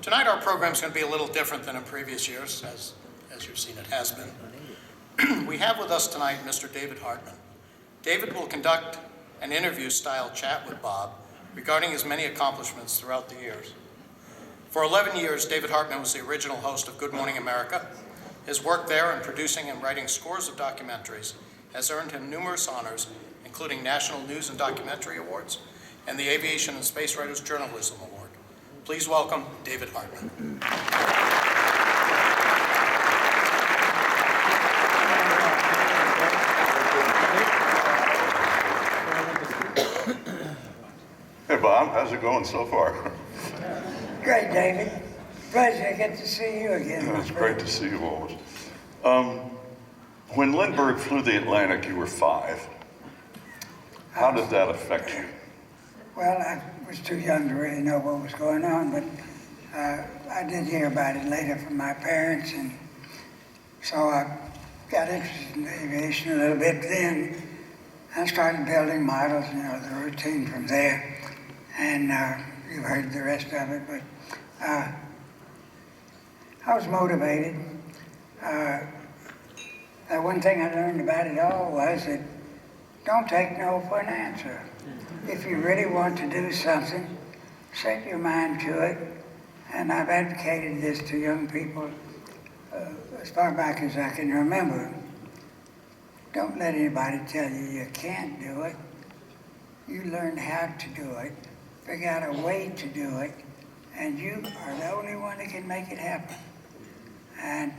Tonight our program is going to be a little different than in previous years, as you've seen it has been. We have with us tonight Mr. David Hartman. David will conduct an interview-style chat with Bob regarding his many accomplishments throughout the years. For 11 years, David Hartman was the original host of Good Morning America. His work there in producing and writing scores of documentaries has earned him numerous honors, including National News and Documentary Awards and the Aviation and Space Writers Journalism Award. Please welcome David Hartman. Hey Bob, how's it going so far? Great, David. Pleasure to get to see you again. It's great to see you always. When Lindbergh flew the Atlantic, you were 5. How did that affect you? Well, I was too young to really know what was going on, but I did hear about it later from my parents, and so I got interested in aviation a little bit then. I started building models, you know, the routine from there, and you've heard the rest of it, but I was motivated. The one thing I learned about it all was that don't take no for an answer. If you really want to do something, set your mind to it. And I've advocated this to young people as far back as I can remember. Don't let anybody tell you you can't do it. You learn how to do it, figure out a way to do it, and you are the only one that can make it happen. And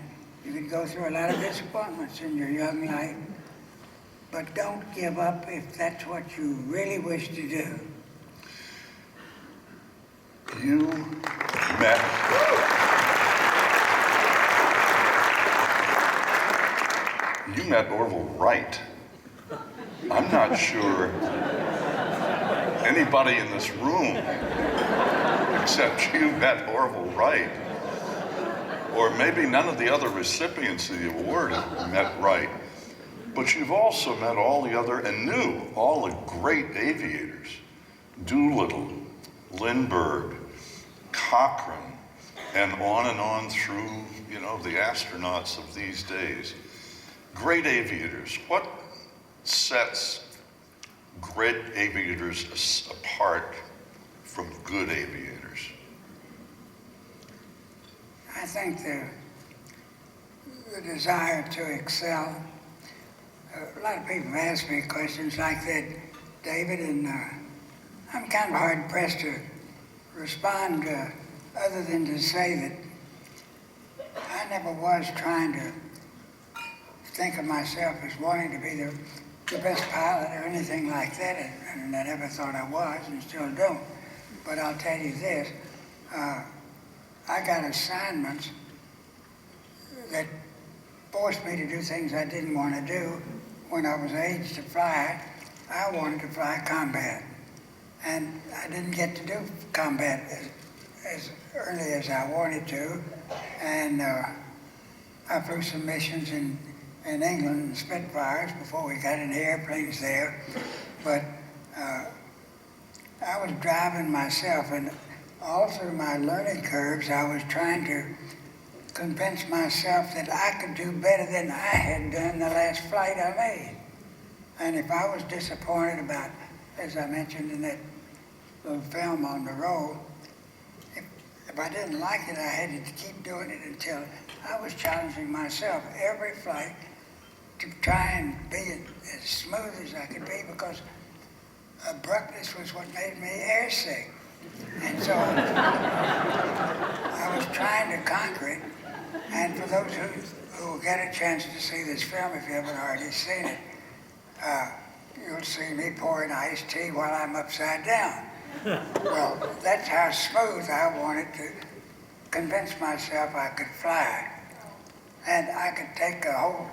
you can go through a lot of disappointments in your young life, but don't give up if that's what you really wish to do. You met Orville Wright. I'm not sure anybody in this room except you met Orville Wright. Or maybe none of the other recipients of the award have met Wright. But you've also met all the other, and knew all the great aviators. Doolittle, Lindbergh, Cochrane, and on through, you know, the astronauts of these days. Great aviators. What sets great aviators apart from good aviators? I think the desire to excel. A lot of people ask me questions like that, David, and I'm kind of hard pressed to respond other than to say that I never was trying to think of myself as wanting to be the best pilot or anything like that, and I never thought I was and still don't. But I'll tell you this, I got assignments that forced me to do things I didn't want to do. When I was aged to fly, I wanted to fly combat. And I didn't get to do combat as early as I wanted to. And I flew some missions in England in Spitfires before we got any airplanes there. But I was driving myself, and all through my learning curves, I was trying to convince myself that I could do better than I had done the last flight I made. And if I was disappointed about, as I mentioned in that little film on the road, if I didn't like it, I had to keep doing it until I was challenging myself every flight to try and be as smooth as I could be, because abruptness was what made me airsick. And so I was trying to conquer it. And for those who will get a chance to see this film, if you haven't already seen it, you'll see me pouring iced tea while I'm upside down. Well, that's how smooth I wanted to convince myself I could fly. And I could take a whole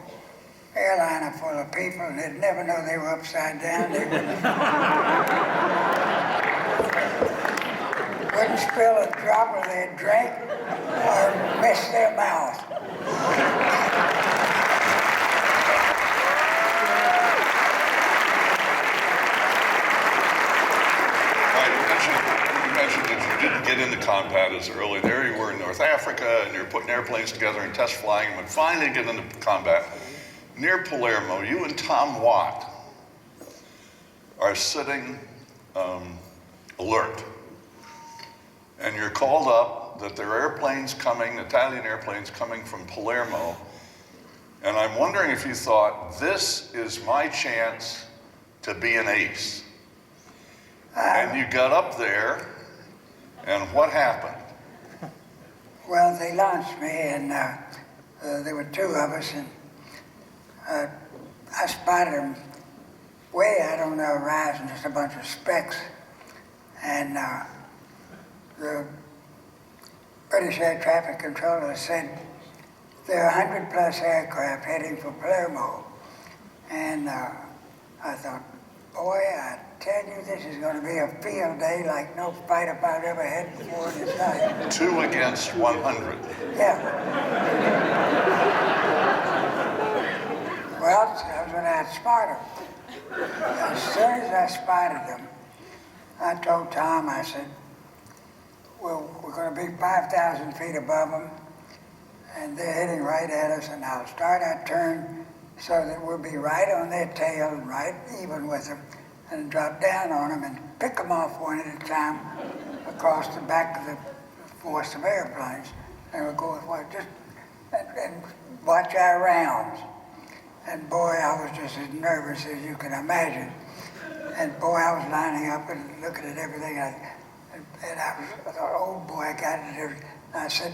airliner full of people and they'd never know they were upside down. They wouldn't spill a drop of their drink or miss their mouth. imagine if you didn't get into combat as early. There you were in North Africa, and you're putting airplanes together and test flying them, and finally get into combat. Near Palermo, you and Tom Watt are sitting alert. And you're called up that there are airplanes coming, Italian airplanes coming from Palermo. And I'm wondering if you thought, this is my chance to be an ace. And you got up there, and what happened? Well, they launched me, and there were two of us, and I spotted them way out on the horizon, just a bunch of specks. And the British air traffic controller said, there are 100 plus aircraft heading for Palermo. And I thought, boy, I tell you, this is going to be a field day like no fighter I've ever had before in this life. 2 against 100. Yeah. Well, I was going to outsmart them. As soon as I spotted them, I told Tom, I said, well, we're going to be 5,000 feet above them, and they're heading right at us, and I'll start our turn so that we'll be right on their tail and right even with them, and drop down on them and pick them off one at a time across the back of the force of airplanes. And we'll go with what, just and watch our rounds. And boy, I was just as nervous as you can imagine. And boy, I was lining up and looking at everything. And I thought, oh boy, I got it. And I said,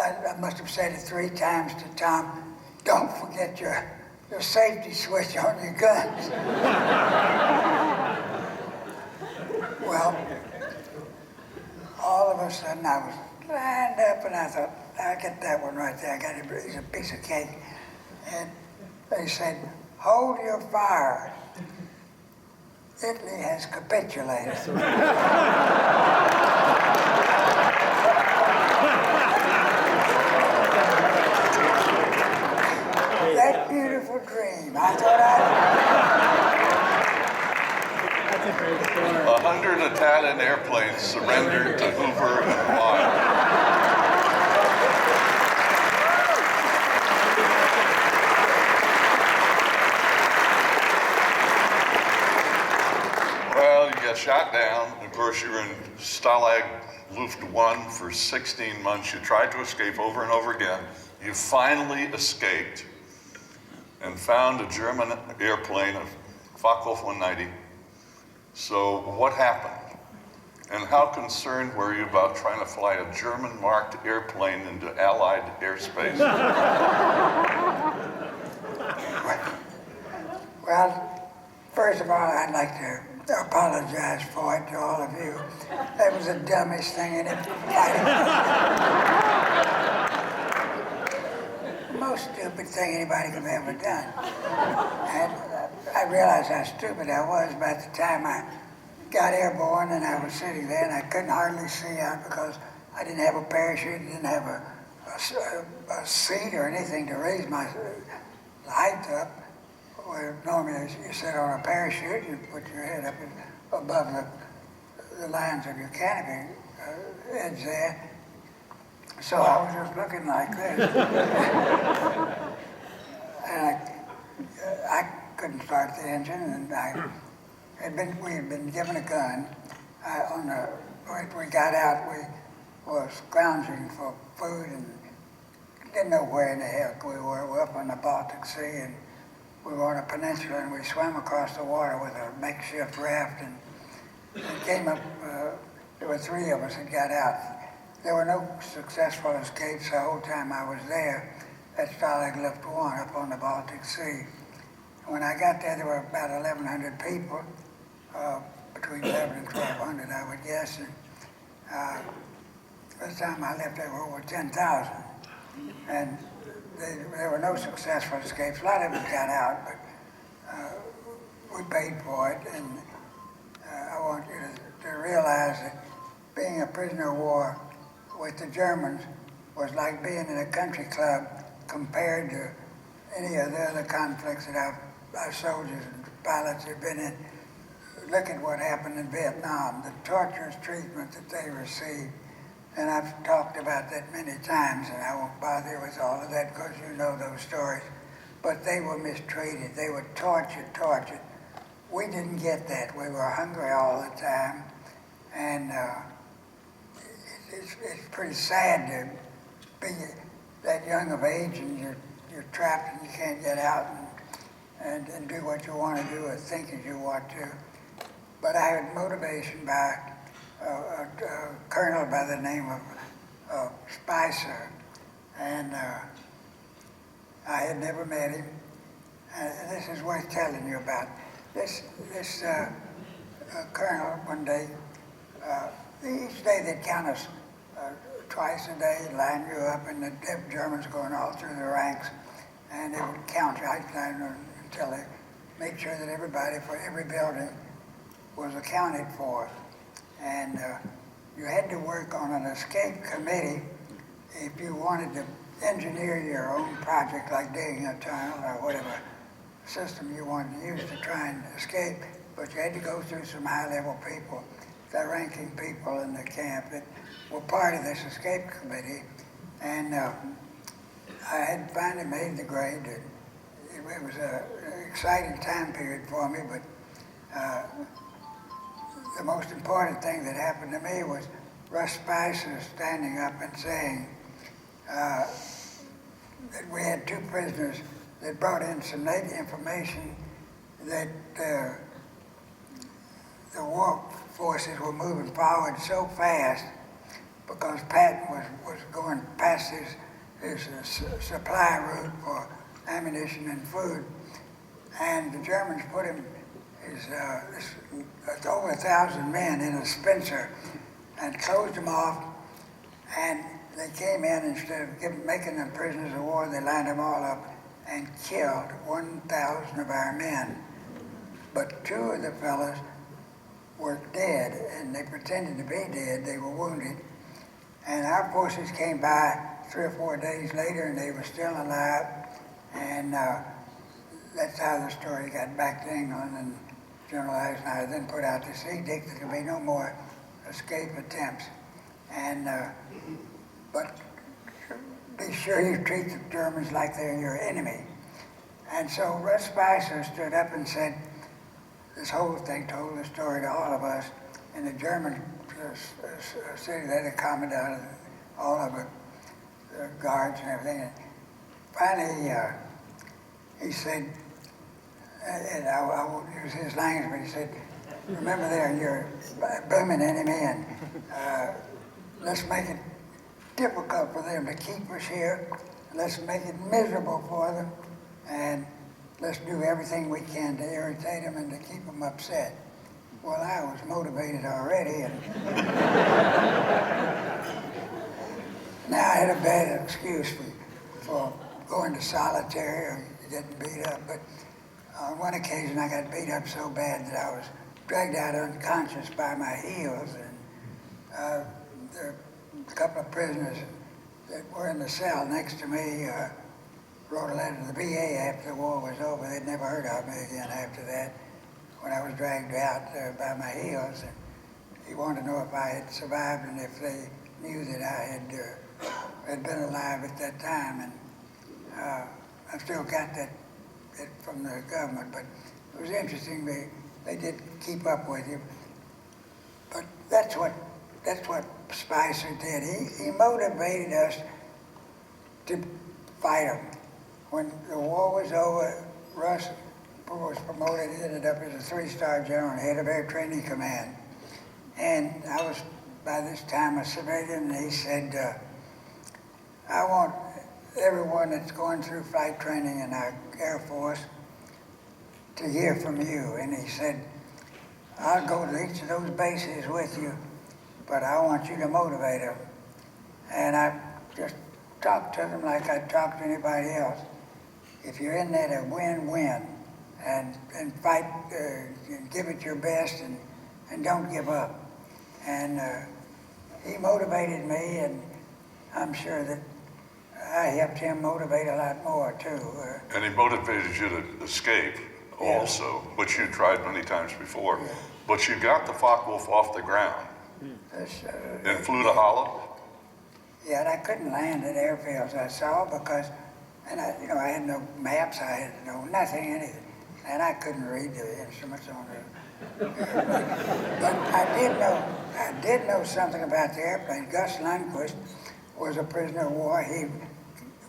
I must have said it 3 times to Tom, don't forget your safety switch on your guns. Well, all of a sudden I was lined up and I thought, I get that one right there. I got it, it's a piece of cake. And they said, hold your fire. Italy has capitulated. That beautiful dream. I thought That's a great story. 100 Italian airplanes surrendered to Hoover and Wright. Well, you got shot down. Of course, you were in Stalag Luft 1 for 16 months. You tried to escape over and over again. You finally escaped and found a German airplane, a Focke-Wulf 190. So what happened? And how concerned were you about trying to fly a German-marked airplane into Allied airspace? Well, first of all, I'd like to apologize for it to all of you. That was the dumbest thing in it. Most stupid thing anybody could have ever done. And I realized how stupid I was by the time I got airborne and I was sitting there and I couldn't hardly see out because I didn't have a parachute, didn't have a seat or anything to raise my height up. Where normally you sit on a parachute, you put your head up above the lines of your canopy edge there. So I was just looking like this. And I couldn't start the engine, and we had been given a gun. When we got out, we were scrounging for food and didn't know where in the hell we were. We were up on the Baltic Sea, and we were on a peninsula, and we swam across the water with a makeshift raft, and it came up, there were 3 of us that got out. There were no successful escapes the whole time I was there at Stalag Luft 1 up on the Baltic Sea. When I got there, there were about 1,100 people, between 11 and 1,200, I would guess. And by the time I left, there were over 10,000. And there were no successful escapes. A lot of them got out, but we paid for it. And I want you to realize that being a prisoner of war with the Germans was like being in a country club compared to any of the other conflicts that our soldiers and pilots have been in. look at what happened in Vietnam, the torturous treatment that they received. And I've talked about that many times, and I won't bother you with all of that because you know those stories. But they were mistreated. They were tortured. We didn't get that. We were hungry all the time. And it's pretty sad to be that young of age and you're trapped and you can't get out and do what you want to do or think as you want to. But I had motivation by a colonel by the name of Spicer, and I had never met him. And this is worth telling you about. This colonel one day, each day they'd count us twice a day, line you up, and the Germans going all through the ranks, and they would count you until they made sure that everybody for every building was accounted for. And you had to work on an escape committee if you wanted to engineer your own project, like digging a tunnel or whatever system you wanted to use to try and escape. But you had to go through some high-level people, the ranking people in the camp that were part of this escape committee. And I had finally made the grade. It was an exciting time period for me, but the most important thing that happened to me was Russ Spicer standing up and saying that we had two prisoners that brought in some late information that the war forces were moving forward so fast because Patton was going past his supply route for ammunition and food, and the Germans put him over 1,000 men in a Spencer and closed them off, and they came in, instead of making them prisoners of war, they lined them all up and killed 1,000 of our men. But two of the fellows were dead, and they pretended to be dead. They were wounded. And our forces came by 3 or 4 days later, and they were still alive. And that's how the story got back to England. And General Eisenhower then put out this edict that there be no more escape attempts. And but be sure you treat the Germans like they're your enemy. And so Russ Spicer stood up and said, this whole thing told the story to all of us. In the German city, they had a commandant, all of the guards and everything. And finally, he said, and I won't use his language, but he said, remember they're your booming enemy, and let's make it difficult for them to keep us here. Let's make it miserable for them, and let's do everything we can to irritate them and to keep them upset. Well, I was motivated already, and now I had a bad excuse for going to solitary or getting beat up, but on one occasion I got beat up so bad that I was dragged out unconscious by my heels, and a couple of prisoners that were in the cell next to me wrote a letter to the VA after the war was over. They'd never heard of me again after that, when I was dragged out by my heels. And he wanted to know if I had survived and if they knew that I had been alive at that time. And I've still got that from the government, but it was interesting. They did keep up with you. But that's what Spicer did. He motivated us to fight them. When the war was over, Russ was promoted, he ended up as a 3-star general and head of Air Training Command. And I was, by this time, a civilian, and he said, I want everyone that's going through flight training in our Air Force to hear from you. And he said, I'll go to each of those bases with you, but I want you to motivate them. And I just talked to them like I'd talk to anybody else. If you're in there to win, and fight, and give it your best, and don't give up. And he motivated me, and I'm sure that I helped him motivate a lot more too. And he motivated you to escape also, which you tried many times before. But you got the Focke-Wulf off the ground and flew to Holland? Yeah, and I couldn't land at airfields I saw because, and I had no maps, I had no nothing, anything. And I couldn't read the instruments on the airplane. But I did know something about the airplane. Gus Lundquist was a prisoner of war. He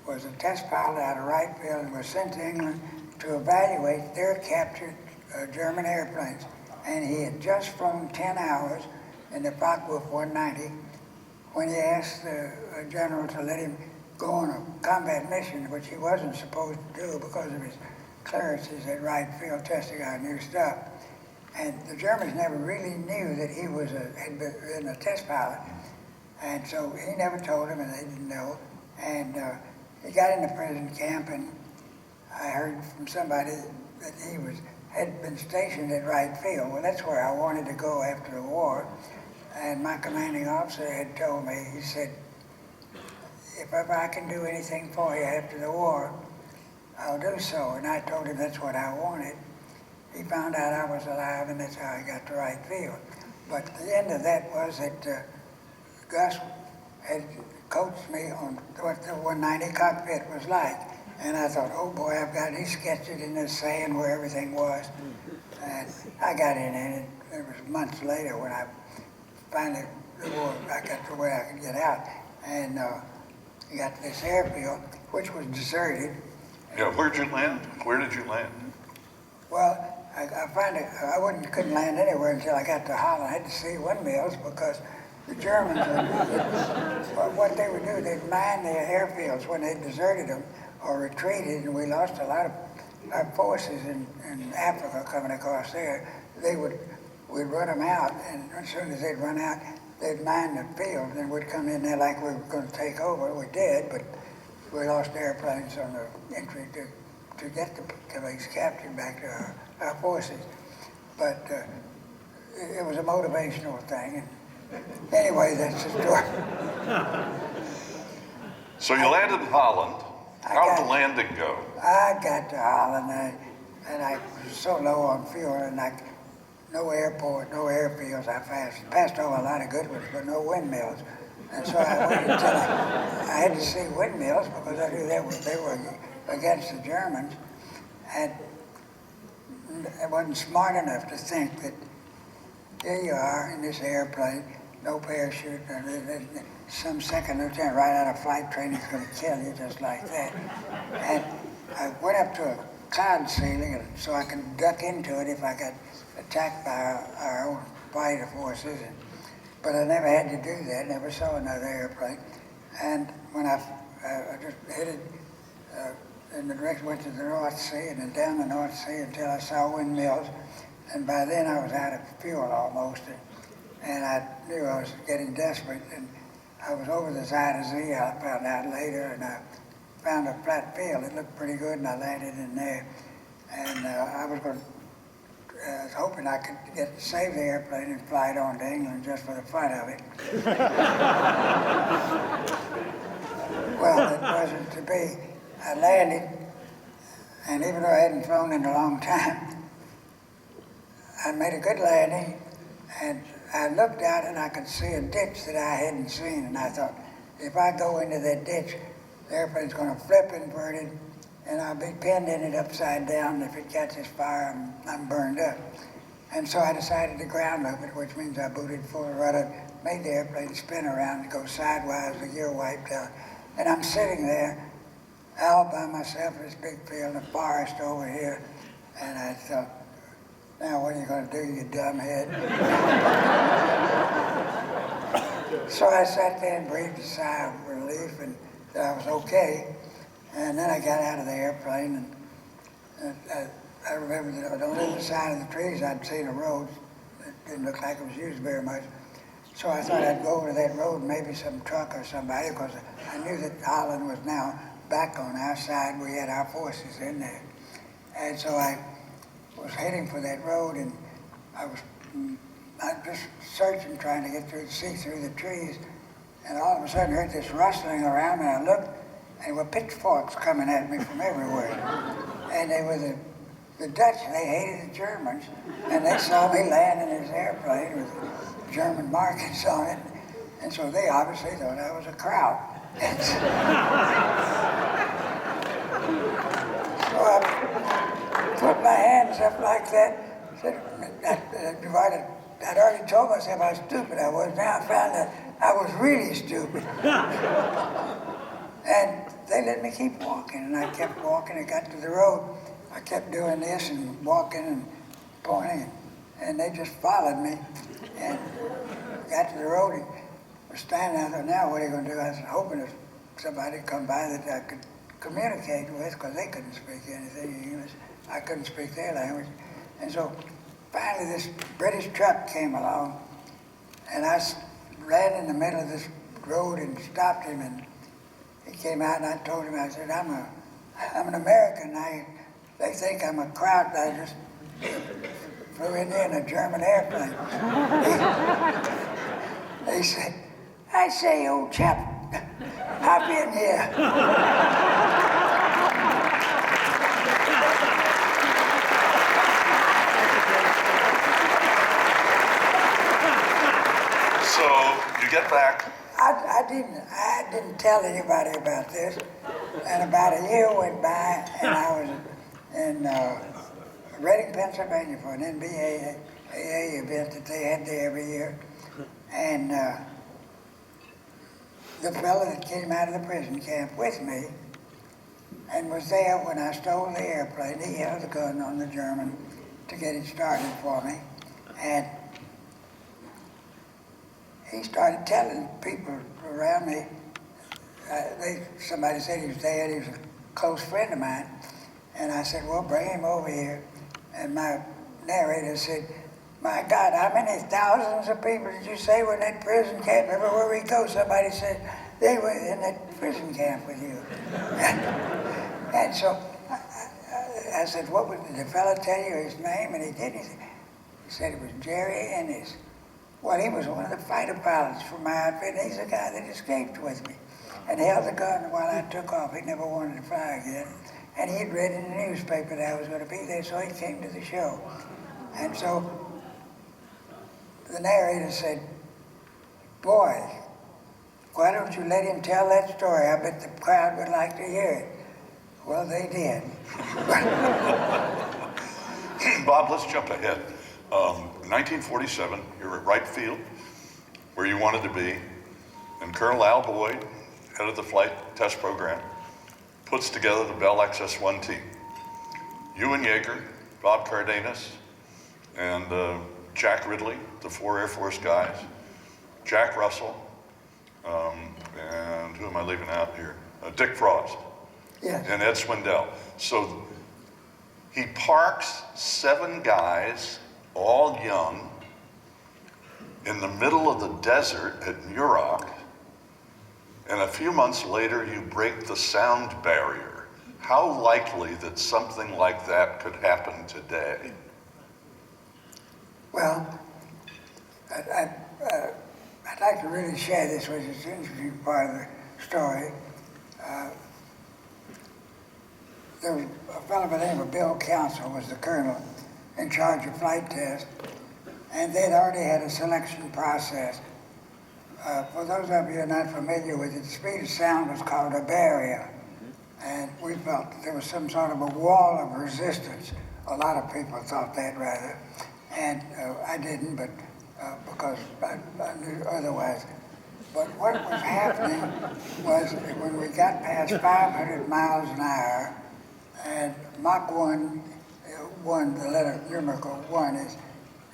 was a test pilot out of Wright and was sent to England to evaluate their captured German airplanes. And he had just flown 10 hours in the Focke-Wulf 190 when he asked the general to let him go on a combat mission, which he wasn't supposed to do because of his clearances at Wright field testing out new stuff. And the Germans never really knew that he had been a test pilot. And so he never told them, and they didn't know. And he got into prison camp, and I heard from somebody that he had been stationed at Wright Field. Well, that's where I wanted to go after the war. And my commanding officer had told me, he said, if ever I can do anything for you after the war, I'll do so. And I told him that's what I wanted. He found out I was alive, and that's how I got to Wright Field. But the end of that was that Gus had coached me on what the 190 cockpit was like. And I thought, oh boy, he sketched it in the sand where everything was. And I got in it. It was months later when I finally, I got to where I could get out. And got to this airfield, which was deserted. Yeah, where'd you land? Where did you land? Well, I couldn't land anywhere until I got to Holland. I had to see windmills because the Germans, what they would do, they'd mine the airfields when they deserted them or retreated, and we lost a lot of our forces in Africa coming across there. We'd run them out, and as soon as they'd run out, they'd mine the field, and we'd come in there like we were going to take over. We did, but we lost airplanes on the entry to get the police captured back to our forces. But it was a motivational thing. And anyway, that's the story. So you landed in Holland. How'd the landing go? I got to Holland, and I was so low on fuel, and no airport, no airfields. I passed over a lot of good ones, but no windmills. And so I waited until I had to see windmills because I knew they were against the Germans. And I wasn't smart enough to think that here you are in this airplane, no parachute, and some second lieutenant right out of flight training is going to kill you just like that. And I went up to a cloud ceiling so I could duck into it if I got attacked by our own fighter forces. But I never had to do that, never saw another airplane. And when I just headed in the direction, went to the North Sea and then down the North Sea until I saw windmills. And by then I was out of fuel almost. And I knew I was getting desperate. And I was over the Zeta Z, I found out later, and I found a flat field. It looked pretty good, and I landed in there. And I was hoping I could save the airplane and fly it on to England just for the fun of it. Well, it wasn't to be. I landed, and even though I hadn't flown in a long time, I made a good landing, and I looked out and I could see a ditch that I hadn't seen, and I thought, if I go into that ditch, the airplane's going to flip inverted, and I'll be pinned in it upside down. If it catches fire, I'm burned up. And so I decided to ground loop it, which means I booted full rudder, made the airplane spin around and go sidewise, the gear wiped out. And I'm sitting there, all by myself in this big field, a forest over here, and I thought, now what are you going to do, you dumbhead? So I sat there and breathed a sigh of relief, and I was okay. And then I got out of the airplane, and I remember that on the other side of the trees I'd seen a road that didn't look like it was used very much. So I thought I'd go over that road, maybe some truck or somebody, because I knew that Holland was now back on our side. We had our forces in there. And so I was heading for that road, and I was just searching, trying to see through the trees, and all of a sudden I heard this rustling around, and I looked, and there were pitchforks coming at me from everywhere. And they were the Dutch They hated the Germans, and they saw me land in this airplane with German markings on it, and so they obviously thought I was a kraut. And so I put my hands up like that. Said, I'd already told myself how stupid I was. Now I found that I was really stupid. And they let me keep walking, and I kept walking. I got to the road. I kept doing this and walking and pointing, and they just followed me. And got to the road and was standing out there. Now what are you going to do? I was hoping that somebody would come by that I could communicate with, because they couldn't speak anything in English. I couldn't speak their language. And so finally this British truck came along, and I ran in the middle of this road and stopped him, and he came out, and I told him, I said, I'm an American. They think I'm a kraut. I just flew in there in a German airplane. They said, I say, old chap, hop in here. So you get back. I didn't tell anybody about this, and about a year went by, and I was in Reading, Pennsylvania for an NBA event that they had there every year, and the fellow that came out of the prison camp with me and was there when I stole the airplane, he held a gun on the German to get it started for me, and he started telling people around me, somebody said he was dead, he was a close friend of mine, and I said, well, bring him over here. And my narrator said, my God, how many thousands of people did you say were in that prison camp? Everywhere we go, somebody said they were in that prison camp with you. And so I said, what did the fellow tell you his name? And he did. He said it was Jerry Ennis. Well, he was one of the fighter pilots for my outfit, and he's the guy that escaped with me. And held the gun while I took off. He never wanted to fly again. And he'd read in the newspaper that I was going to be there, so he came to the show. And so the narrator said, boy, why don't you let him tell that story? I bet the crowd would like to hear it. Well, they did. Bob, let's jump ahead. 1947, you're at Wright Field, where you wanted to be, and Colonel AIRBOYD, head of the flight test program, puts together the Bell XS-1 team. You and Yeager, Bob Cardenas, and Jack Ridley, the 4 Air Force guys, Jack Russell, and who am I leaving out here? Dick Frost, Yes. and Ed Swindell. So he parks 7 guys, all young, in the middle of the desert at Muroc, and a few months later you break the sound barrier. How likely that something like that could happen today? Well, I'd like to really share this with you. It's an interesting part of the story. There was a fellow by the name of Bill Council was the colonel in charge of flight tests, and they'd already had a selection process. For those of you who are not familiar with it, the speed of sound was called a barrier, and we felt that there was some sort of a wall of resistance. A lot of people thought that, rather, and I didn't, but because I knew otherwise. But what was happening was that when we got past 500 miles an hour, and Mach 1, the letter numerical 1 is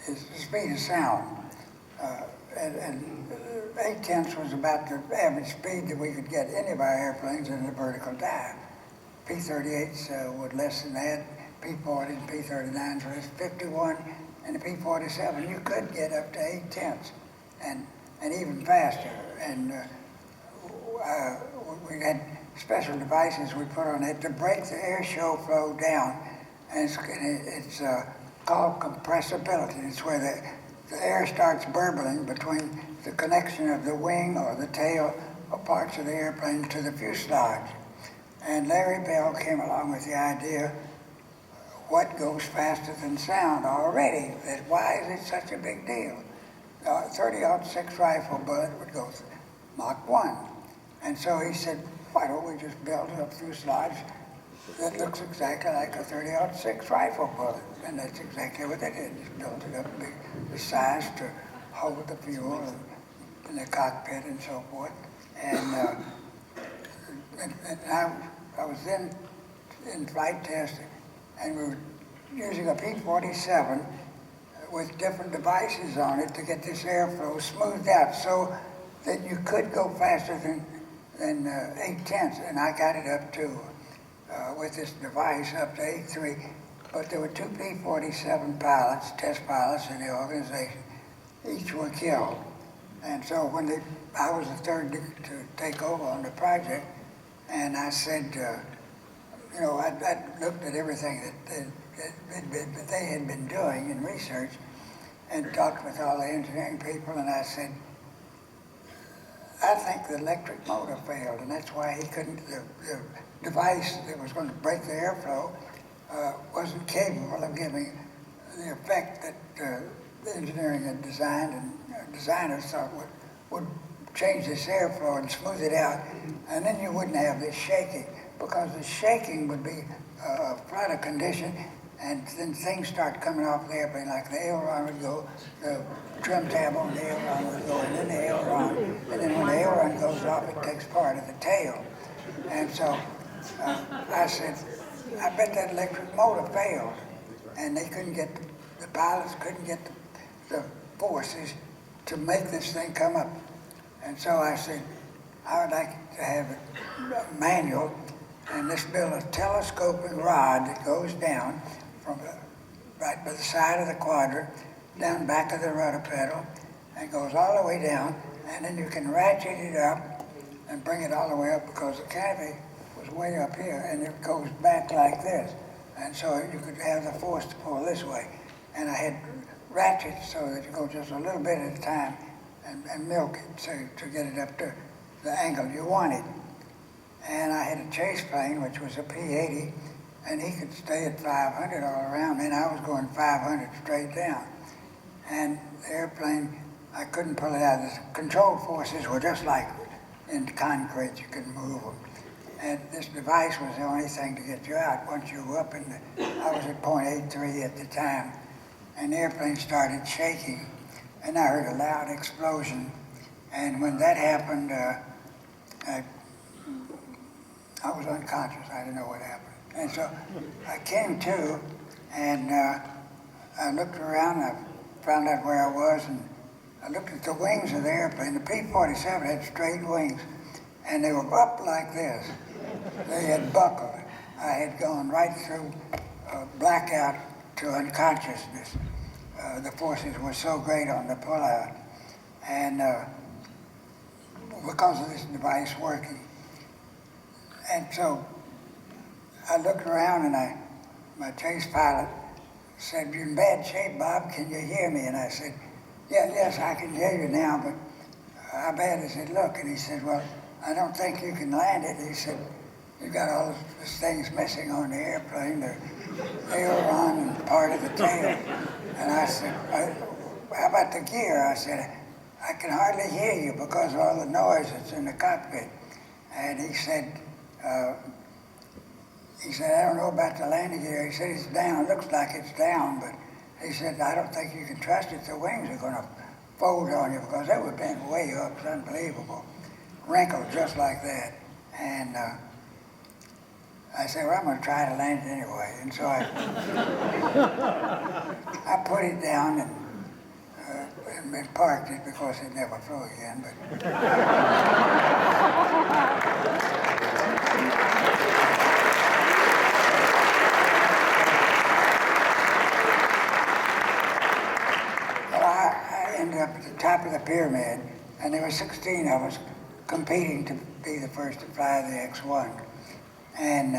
the speed of sound. And 8/10 was about the average speed that we could get any of our airplanes in a vertical dive. P-38s were less than that, P-40 and P-39s were 51, and the P-47 you could get up to 8/10 and even faster. And we had special devices we put on it to break the air show flow down, and it's called compressibility. It's where the air starts burbling between the connection of the wing or the tail or parts of the airplane to the fuselage. And Larry Bell came along with the idea, what goes faster than sound already. That why is it such a big deal? A 30-06 rifle bullet would go Mach 1. And so he said, why don't we just build a fuselage that looks exactly like a 30-06 rifle bullet? And that's exactly what they did. Just built it up the size to hold the fuel in the cockpit and so forth. And I was then in flight testing, and we were using a P-47 with different devices on it to get this airflow smoothed out so that you could go faster than 8/10. And I got it up to, with this device, up to 8.3. But there were 2 P-47 pilots, test pilots in the organization. Each were killed. And so when I was the third to take over on the project, and I said, you know, I looked at everything that they had been doing in research and talked with all the engineering people, and I said, I think the electric motor failed, and that's why he couldn't, the device that was going to break the airflow wasn't capable of giving the effect that the engineering had designed, and designers thought would change this airflow and smooth it out, and then you wouldn't have this shaking, because the shaking would be a flutter condition, and then things start coming off the airplane, like the aileron would go, the trim tab on the aileron would go, and then the aileron, and then when the aileron goes off, it takes part of the tail. And so I said, I bet that electric motor failed, and they couldn't get, the pilots couldn't get the forces to make this thing come up. And so I said, I would like to have a manual, and let's build a telescoping rod that goes down from right by the side of the quadrant, down back of the rudder pedal, and goes all the way down, and then you can ratchet it up and bring it all the way up, because the canopy was way up here, and it goes back like this. And so you could have the force to pull this way. And I had ratchets so that you go just a little bit at a time and milk it to get it up to the angle you wanted. And I had a chase plane, which was a P-80, and he could stay at 500 all around, and I was going 500 straight down. And the airplane, I couldn't pull it out. The control forces were just like in concrete, you could move them. And this device was the only thing to get you out. Once you were up in the, I was at 0.83 at the time, and the airplane started shaking, and I heard a loud explosion. And when that happened, I was unconscious. I didn't know what happened. And so I came to, and I looked around, I found out where I was, and I looked at the wings of the airplane. The P-47 had straight wings, and they were up like this. They had buckled. I had gone right through blackout to unconsciousness. The forces were so great on the pullout. And because of this device working. And so I looked around, and my chase pilot said, "You're in bad shape, Bob. Can you hear me?" And I said, yes, I can hear you now, but how bad does it look? And he said, "Well, I don't think you can land it." He said, "You've got all these things missing on the airplane, the aileron and part of the tail." And I said, "How about the gear?" I said, "I can hardly hear you because of all the noise that's in the cockpit." And he said, "I don't know about the landing gear." He said, "It's down. It looks like it's down, but," he said, "I don't think you can trust it. The wings are going to fold on you, because they were bent way up. It's unbelievable. Wrinkled just like that." And I said, "Well, I'm going to try to land it anyway." And so I put it down and parked it, because it never flew again. But I ended up at the top of the pyramid, and there were 16 of us competing to be the first to fly the X-1. And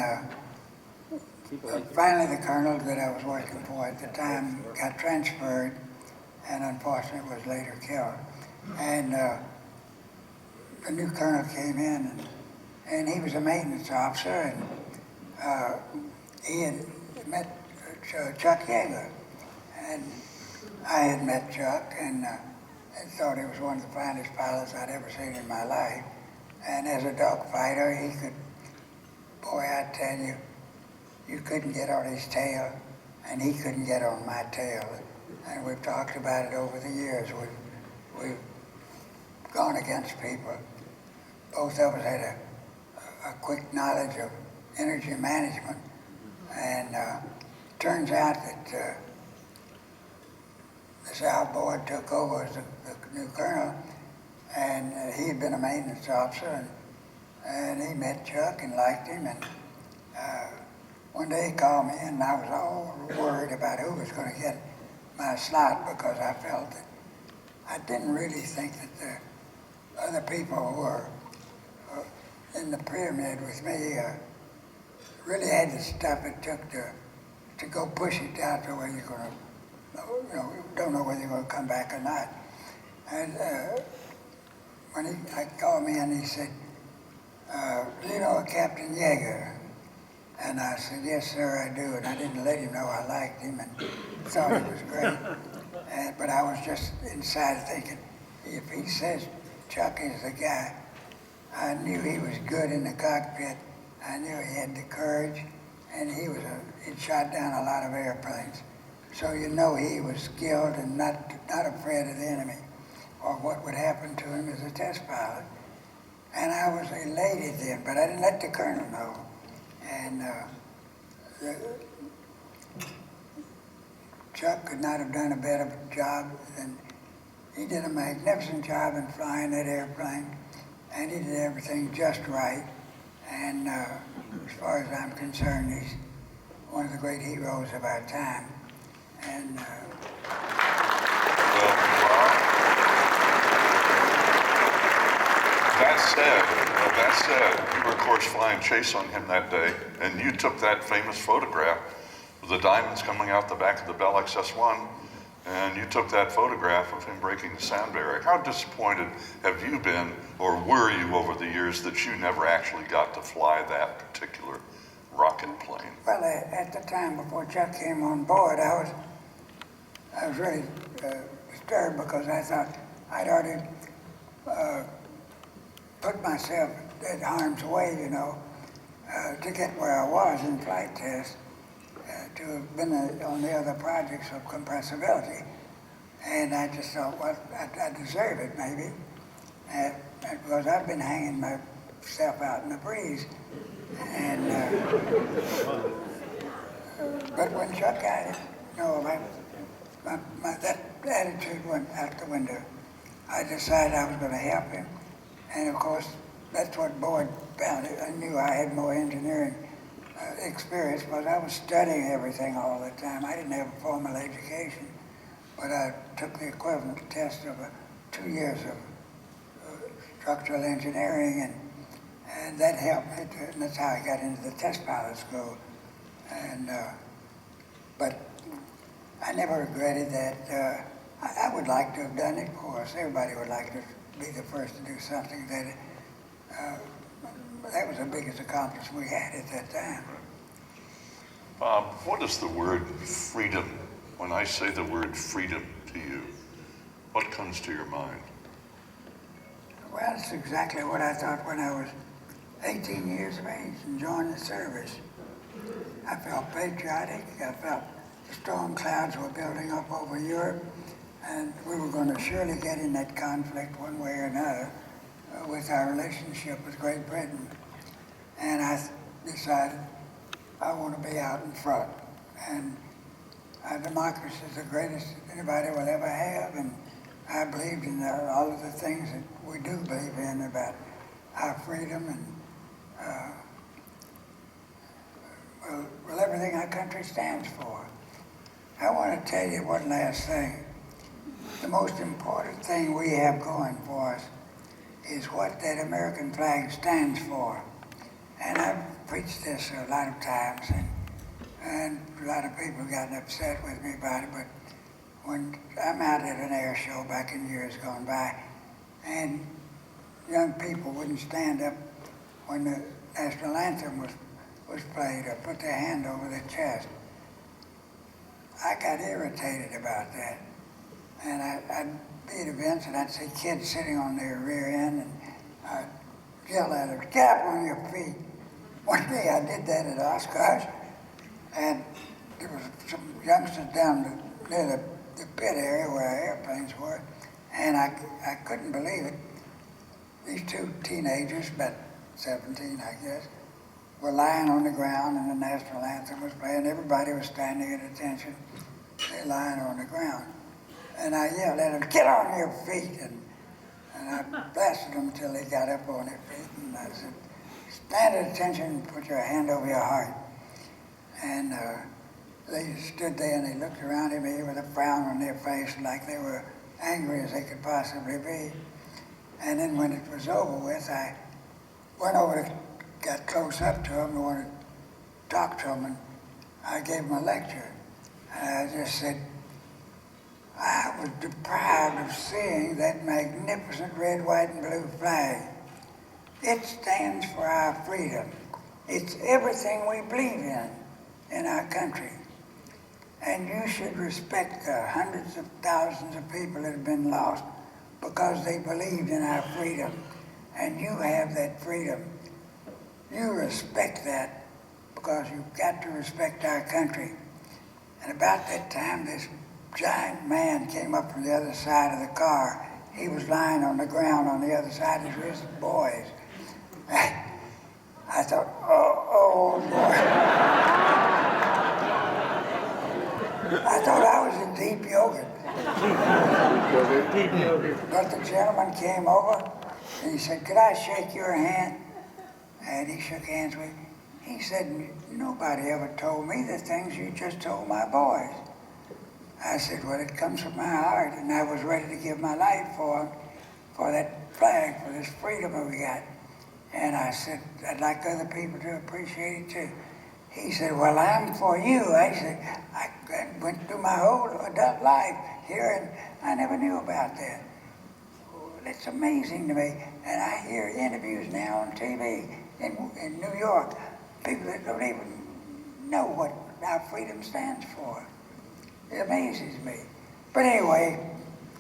finally the colonel that I was working for at the time got transferred, and unfortunately was later killed. And the new colonel came in, and he was a maintenance officer, and he had met Chuck Yeager. And I had met Chuck and thought he was one of the finest pilots I'd ever seen in my life. And as a dogfighter, he could, boy, I tell you, you couldn't get on his tail, and he couldn't get on my tail. And we've talked about it over the years. We've gone against people. Both of us had a quick knowledge of energy management. And turns out that this AIRBOYD took over as the new colonel, and he had been a maintenance officer, and he met Chuck and liked him. And one day he called me, and I was all worried about who was going to get my slot, because I felt that I didn't really think that the other people who were in the pyramid with me really had the stuff it took to go push it out to where you're going to, you don't know whether you're going to come back or not. And when he called me and he said, you know Captain Yeager? And I said, yes, sir, I do. And I didn't let him know I liked him and thought he was great. But I was just inside thinking, if he says Chuck is the guy, I knew he was good in the cockpit. I knew he had the courage, and he'd shot down a lot of airplanes. So you know he was skilled and not afraid of the enemy or what would happen to him as a test pilot. And I was elated then, but I didn't let the colonel know. And Chuck could not have done a better job than he did. A magnificent job in flying that airplane, and he did everything just right. And as far as I'm concerned, he's one of the great heroes of our time. And that said, you were of course flying chase on him that day, and you took that famous photograph of the diamonds coming out the back of the Bell XS-1, and you took that photograph of him breaking the sound barrier. How disappointed have you been, or were you over the years, that you never actually got to fly that particular rocket plane? well, at the time before Chuck came on board, I was really disturbed, because I thought I'd already put myself at harm's way, you know, to get where I was in flight test, to have been on the other projects of compressibility. And I just thought, well, I deserve it, maybe, because I've been hanging myself out in the breeze. And but when Chuck got it, no, that attitude went out the window. I decided I was going to help him. And of course, that's what Boyd found. I knew I had more engineering experience, because I was studying everything all the time. I didn't have a formal education, but I took the equivalent test of 2 years of structural engineering, and that helped me, and that's how I got into the test pilot school. And but I never regretted that. I would like to have done it, of course. Everybody would like to be the first to do something that was the biggest accomplishment we had at that time. Bob, what is the word freedom? When I say the word freedom to you, what comes to your mind? Well, it's exactly what I thought when I was 18 years of age and joined the service. I felt patriotic. I felt the storm clouds were building up over Europe, and we were going to surely get in that conflict one way or another with our relationship with Great Britain. And I decided I want to be out in front. And our democracy is the greatest anybody will ever have, and I believed in all of the things that we do believe in about our freedom and well, everything our country stands for. I want to tell you one last thing. The most important thing we have going for us is what that American flag stands for. And I've preached this a lot of times, and a lot of people have gotten upset with me about it, but when I'm out at an air show back in years gone by, and young people wouldn't stand up when the national anthem was played or put their hand over their chest. I got irritated about that. And I'd be at events and I'd see kids sitting on their rear end and I'd yell at them, get up on your feet. One day I did that at Oshkosh, and there was some youngsters down near the pit area where our airplanes were, and I couldn't believe it. These two teenagers, about 17 I guess, were lying on the ground and the national anthem was playing. Everybody was standing at attention. They're lying on the ground. And I yelled at them, get on your feet. And I blasted them until they got up on their feet. And I said, stand at attention and put your hand over your heart. And they stood there and they looked around at me with a frown on their face like they were angry as they could possibly be. And then when it was over with, I went over, got close up to them and wanted to talk to them, and I gave them a lecture. And I just said, I was deprived of seeing that magnificent red, white, and blue flag. It stands for our freedom. It's everything we believe in our country. And you should respect the hundreds of thousands of people that have been lost because they believed in our freedom. And you have that freedom. You respect that because you've got to respect our country. And about that time, this giant man came up from the other side of the car. He was lying on the ground on the other side of his boys. I thought, oh boy. I thought I was in deep yoga. But the gentleman came over and he said, could I shake your hand? And he shook hands with me. He said, nobody ever told me the things you just told my boys. I said, well, it comes from my heart, and I was ready to give my life for that flag, for this freedom that we got. And I said, I'd like other people to appreciate it too. He said, well, I'm for you. I said, I went through my whole adult life here, and I never knew about that. Well, it's amazing to me. And I hear interviews now on TV in New York, people that don't even know what our freedom stands for. It amazes me. But anyway,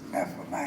enough of my...